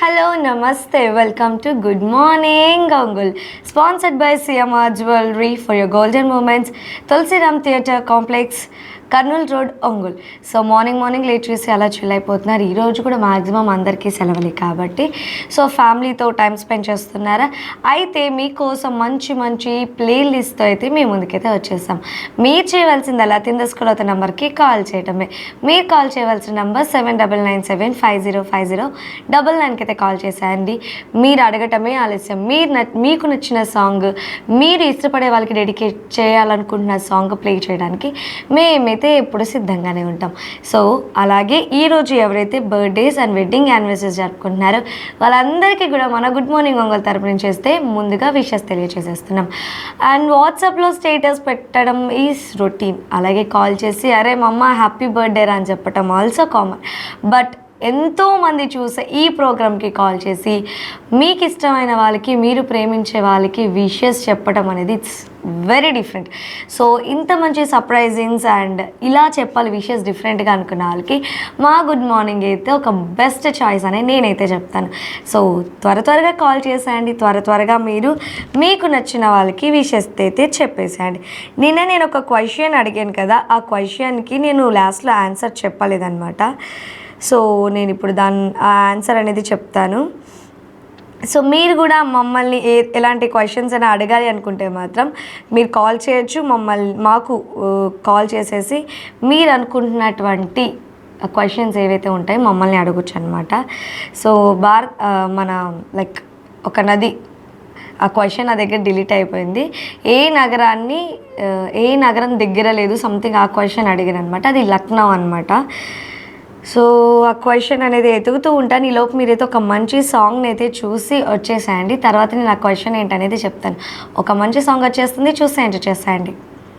Hello, Namaste. Welcome to Good Morning Gongul. Sponsored by CMR Jewelry for your golden moments. Tulsiram Theatre Complex, Kurnool road Ongole. So morning late చేసి అలా chill అయిపోతున్నారు. ఈరోజు కూడా maximum అందరికీ సెలవులే కాబట్టి so ఫ్యామిలీతో time spend చేస్తున్నారా? అయితే మీకోసం మంచి ప్లేలిస్ట్తో అయితే మేము ముందుకైతే వచ్చేసాం. మీరు చేయవలసింది అలా తిందస్కూల్ నెంబర్కి కాల్ చేయటమే. మీరు కాల్ చేయవలసిన నెంబర్ 7997505099కి అయితే కాల్ చేసేయండి. మీరు అడగటమే ఆలస్యం. మీకు నచ్చిన సాంగ్, మీరు ఇష్టపడే వాళ్ళకి డెడికేట్ చేయాలనుకుంటున్న సాంగ్ ప్లే చేయడానికి మేమైతే ఎప్పుడు సిద్ధంగానే ఉంటాం. సో అలాగే ఈరోజు ఎవరైతే బర్త్డేస్ అండ్ వెడ్డింగ్ యానివర్సరీస్ జరుపుకుంటున్నారో వాళ్ళందరికీ కూడా మన గుడ్ మార్నింగ్ ఒంగోలు తరపు నుంచి చేస్తే ముందుగా విషెస్ తెలియజేసేస్తున్నాం. అండ్ వాట్సాప్లో స్టేటస్ పెట్టడం ఈజ్ రొటీన్. అలాగే కాల్ చేసి అరే మమ్మ హ్యాపీ బర్త్డే రా అని చెప్పటం ఆల్సో కామన్. బట్ ఎంతోమంది చూసే ఈ ప్రోగ్రామ్కి కాల్ చేసి మీకు ఇష్టమైన వాళ్ళకి, మీరు ప్రేమించే వాళ్ళకి విషెస్ చెప్పడం అనేది ఇట్స్ వెరీ డిఫరెంట్. సో ఇంత మంచి సర్ప్రైజింగ్స్ అండ్ ఇలా చెప్పాలి విషెస్ డిఫరెంట్గా అనుకున్న వాళ్ళకి మా గుడ్ మార్నింగ్ అయితే ఒక బెస్ట్ చాయిస్ అని నేనైతే చెప్తాను. సో త్వరగా కాల్ చేసేయండి. త్వరగా మీరు మీకు నచ్చిన వాళ్ళకి విషెస్ అయితే చెప్పేసేయండి. నేను ఒక క్వశ్చన్ అడిగాను కదా, ఆ క్వశ్చన్కి నేను లాస్ట్లో ఆన్సర్ చెప్పలేదన్నమాట. సో నేను ఇప్పుడు ఆ ఆన్సర్ అనేది చెప్తాను. సో మీరు కూడా మమ్మల్ని ఎలాంటి క్వశ్చన్స్ అయినా అడగాలి అనుకుంటే మాత్రం మీరు కాల్ చేయొచ్చు. మాకు కాల్ చేసేసి మీరు అనుకుంటున్నటువంటి క్వశ్చన్స్ ఏవైతే ఉంటాయో మమ్మల్ని అడగచ్చు అనమాట. సో మన లైక్ ఒక నది, ఆ క్వశ్చన్ నా దగ్గర డిలీట్ అయిపోయింది. ఏ నగరం దగ్గర లేదు సంథింగ్ ఆ క్వశ్చన్ అడిగాను అనమాట. అది లక్నో అనమాట. సో ఆ క్వశ్చన్ అనేది ఎతుకుతూ ఉంటాను. ఈలోపు మీరైతే ఒక మంచి సాంగ్ని అయితే చూసి వచ్చేసేయండి. తర్వాత నేను ఆ క్వశ్చన్ ఏంటనేది చెప్తాను. ఒక మంచి సాంగ్ వచ్చేస్తుంది, చూసి ఎంజాయ్ చేసేయండి.